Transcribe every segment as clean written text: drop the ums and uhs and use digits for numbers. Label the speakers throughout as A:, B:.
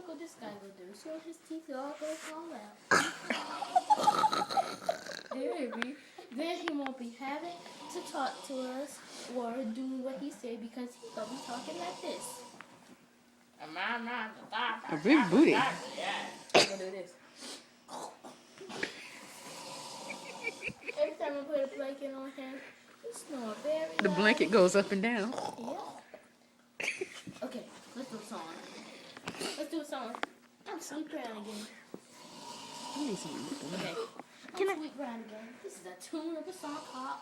A: what this guy will do. So his teeth all go fall out. Then he won't be having to talk to us or do what he say because he gonna be talking like this.
B: A big booty.
A: I'm gonna do this. Every time I put a blanket on him, he snores very loud.
B: The blanket goes up and down.
A: Yeah. Okay, let's do a song. I'm Sweet Brown again.
B: I need something.
A: Okay. I'm Sweet Brown again. This is a tune of a song called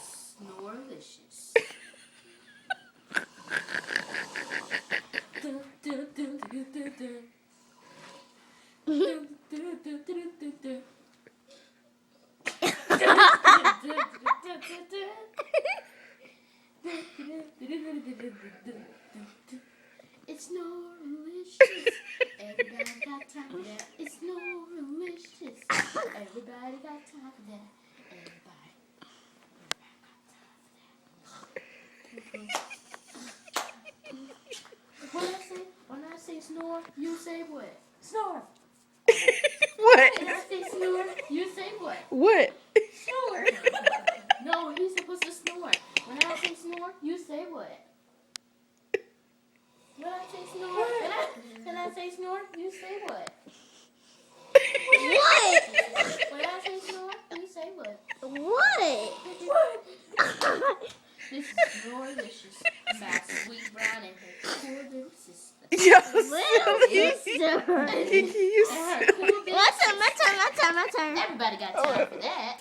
A: Snorelicious. It's Snorelicious. Everybody got time for that. It's Snorelicious. Everybody got time for that. Everybody got time for that. When I say snore, you say what? Snore.
B: What?
A: When I say snore, you say what?
B: What?
A: Snore. No, he's supposed to snore. When I say snore, you say what? When I say snore, you say what?
C: What?
A: When I say snore, you say what?
C: What?
A: This is Snorelicious by Sweet Brown and her cool little sister.
C: Little sister.
A: And her cool little
C: My turn.
A: Everybody got time for that.